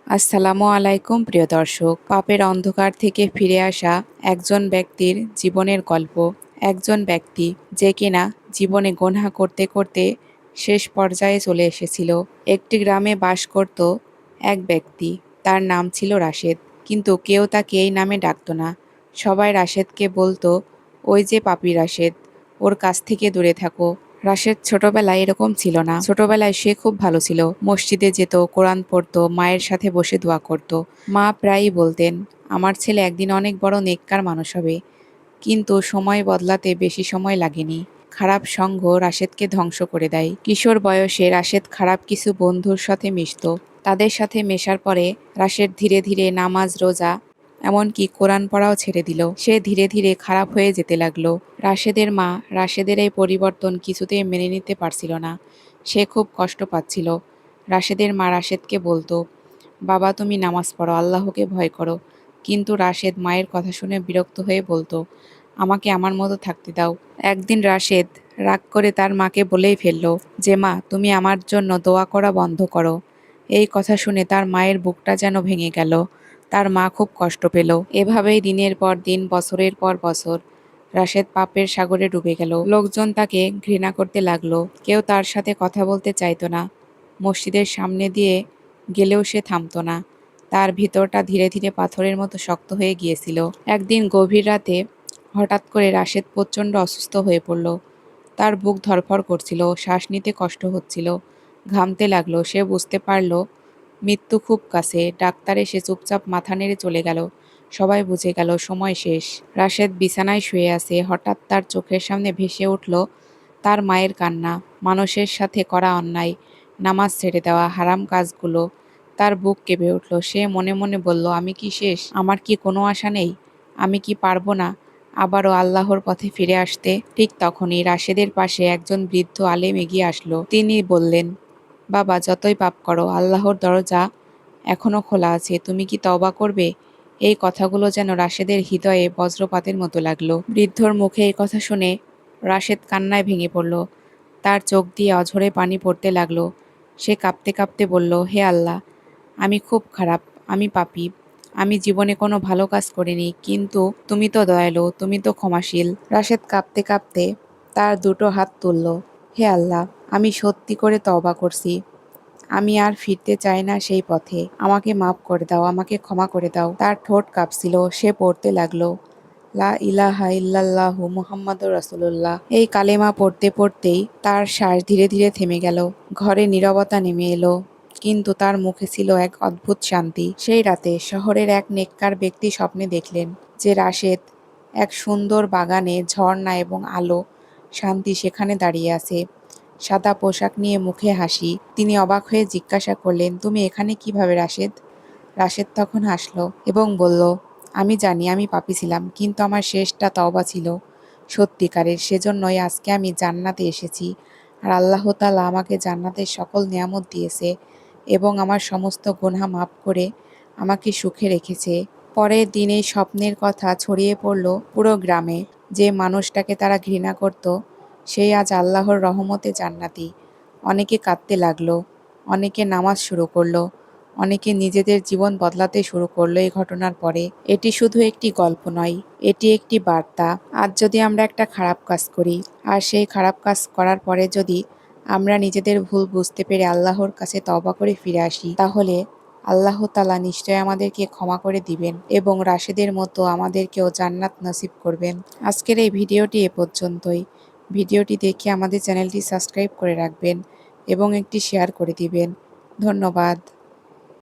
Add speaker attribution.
Speaker 1: আসসালামু আলাইকুম প্রিয় দর্শক, পাপের অন্ধকার থেকে ফিরে আসা একজন ব্যক্তির জীবনের গল্প। একজন ব্যক্তি যে কিনা জীবনে গুনাহ করতে করতে শেষ পর্যায়ে চলে এসেছিল। একটি গ্রামে বাস করত এক ব্যক্তি, তার নাম ছিল রাশেদ। কিন্তু কেউ তাকে এই নামে ডাকত না। সবাই রাশেদকে বলতো, ওই যে পাপী রাশেদ, ওর কাছ থেকে দূরে থাকো। রাশেদ ছোটবেলায় এরকম ছিল না। ছোটবেলায় সে খুব ভালো ছিল। মসজিদে যেত, কোরআন পড়তো, মায়ের সাথে বসে দোয়া করত। মা প্রায়ই বলতেন, আমার ছেলে একদিন অনেক বড় নেককার মানুষ হবে। কিন্তু সময় বদলাতে বেশি সময় লাগেনি। খারাপ সঙ্গ রাশেদকে ধ্বংস করে দেয়। কিশোর বয়সে রাশেদ খারাপ কিছু বন্ধুর সাথে মিশত। তাদের সাথে মেশার পরে রাশেদ ধীরে ধীরে নামাজ, রোজা, এমনকি কোরআন পড়াও ছেড়ে দিল। সে ধীরে ধীরে খারাপ হয়ে যেতে লাগলো। রাশেদের মা রাশেদের এই পরিবর্তন কিছুতেই মেনে নিতে পারছিল না। সে খুব কষ্ট পাচ্ছিল। রাশেদের মা রাশেদকে বলতো, বাবা তুমি নামাজ পড়ো, আল্লাহকে ভয় করো। কিন্তু রাশেদ মায়ের কথা শুনে বিরক্ত হয়ে বলতো, আমাকে আমার মতো থাকতে দাও। একদিন রাশেদ রাগ করে তার মাকে বলেই ফেলল যে, মা তুমি আমার জন্য দোয়া করা বন্ধ করো। এই কথা শুনে তার মায়ের বুকটা যেন ভেঙে গেল। তার মা খুব কষ্ট পেল। এভাবেই দিনের পর দিন, বছরের পর বছর রাশেদ পাপের সাগরে ডুবে গেল। লোকজন তাকে ঘৃণা করতে লাগলো। কেউ তার সাথে কথা বলতে চাইতো না। মসজিদের সামনে দিয়ে গেলেও সে থামতো না। তার ভিতরটা ধীরে ধীরে পাথরের মতো শক্ত হয়ে গিয়েছিল। একদিন গভীর রাতে হঠাৎ করে রাশেদ প্রচণ্ড অসুস্থ হয়ে পড়ল। তার বুক ধড়ফড় করছিল, শ্বাস নিতে কষ্ট হচ্ছিল, ঘামতে লাগলো। সে বুঝতে পারল মৃত্যু খুব কাছে। ডাক্তার এসে চুপচাপ মাথা নেড়ে চলে গেল। সবাই বুঝে গেল সময় শেষ। রাশেদ বিছানায় শুয়ে আছে। হঠাৎ তার চোখের সামনে ভেসে উঠল তার মায়ের কান্না, মানুষের সাথে করা অন্যায়, নামাজ ছেড়ে দেওয়া, হারাম কাজগুলো। তার বুক কেঁপে উঠল। সে মনে মনে বলল, আমি কি শেষ? আমার কি কোনো আশা নেই? আমি কি পারবো না আবারও আল্লাহর পথে ফিরে আসতে? ঠিক তখনই রাশেদের পাশে একজন বৃদ্ধ আলেম এগিয়ে আসলো। তিনি বললেন, বাবা যতই পাপ করো, আল্লাহর দরজা এখনো খোলা আছে। তুমি কি তওবা করবে? এই কথাগুলো যেন রাশেদের হৃদয়ে বজ্রপাতের মতো লাগলো। বৃদ্ধর মুখে এই কথা শুনে রাশেদ কান্নায় ভেঙে পড়ল। তার চোখ দিয়ে অঝরে পানি পড়তে লাগলো। সে কাঁপতে কাঁপতে বলল, হে আল্লাহ, আমি খুব খারাপ, আমি পাপী, আমি জীবনে কোনো ভালো কাজ করিনি, কিন্তু তুমি তো দয়ালু, তুমি তো ক্ষমাশীল। রাশেদ কাঁপতে কাঁপতে তার দুটো হাত তুলল। হে আল্লাহ, আমি সত্যি করে তওবা করছি। আমি আর ফিরতে চাই না সেই পথে। আমাকে মাফ করে দাও, আমাকে ক্ষমা করে দাও। তার ঠোঁট কাঁপছিল। সে পড়তে লাগলো, লা ইলাহা ইল্লাল্লাহু মুহাম্মাদুর রাসূলুল্লাহ। এই কালেমা পড়তে পড়তেই তার শ্বাস ধীরে ধীরে থেমে গেল। ঘরে নীরবতা নেমে এলো। কিন্তু তার মুখে ছিল এক অদ্ভুত শান্তি। সেই রাতে শহরের এক নেককার ব্যক্তি স্বপ্নে দেখলেন যে রাশেদ এক সুন্দর বাগানে, ঝর্ণা এবং আলো, শান্তি সেখানে দাঁড়িয়ে আছে, সাদা পোশাক নিয়ে, মুখে হাসি। তিনি অবাক হয়ে জিজ্ঞাসা করলেন, তুমি এখানে কিভাবে রাশেদ? রাশেদ তখন হাসল এবং বলল, আমি জানি আমি পাপী ছিলাম, কিন্তু আমার শেষটা তওবা ছিল সত্যিকারের। সেজন্যই আজকে আমি জান্নাতে এসেছি। আর আল্লাহ তাআলা আমাকে জান্নাতের সকল নিয়ামত দিয়েছে এবং আমার সমস্ত গুনাহ মাফ করে আমাকে সুখে রেখেছে। পরের দিন এই স্বপ্নের কথা ছড়িয়ে পড়ল পুরো গ্রামে। যে মানুষটাকে তারা ঘৃণা করত, সেই আজ আল্লাহর রহমতে জান্নাতি। অনেকে কাঁদতে লাগলো, অনেকে নামাজ শুরু করলো, অনেকে নিজেদের জীবন বদলাতে শুরু করলো এই ঘটনার পরে। এটি শুধু একটি গল্প নয়, এটি একটি বার্তা। আজ যদি আমরা একটা খারাপ কাজ করি, আর সেই খারাপ কাজ করার পরে যদি আমরা নিজেদের ভুল বুঝতে পেরে আল্লাহর কাছে তওবা করে ফিরে আসি, তাহলে আল্লাহ তাআলা নিশ্চয় আমাদেরকে ক্ষমা করে দিবেন এবং রাশেদের মতো আমাদেরকেও জান্নাত নসিব করবেন। আজকের এই ভিডিওটি এ পর্যন্তই। ভিডিওটি দেখে আমাদের চ্যানেলটি সাবস্ক্রাইব করে রাখবেন এবং একটি শেয়ার করে দিবেন। ধন্যবাদ।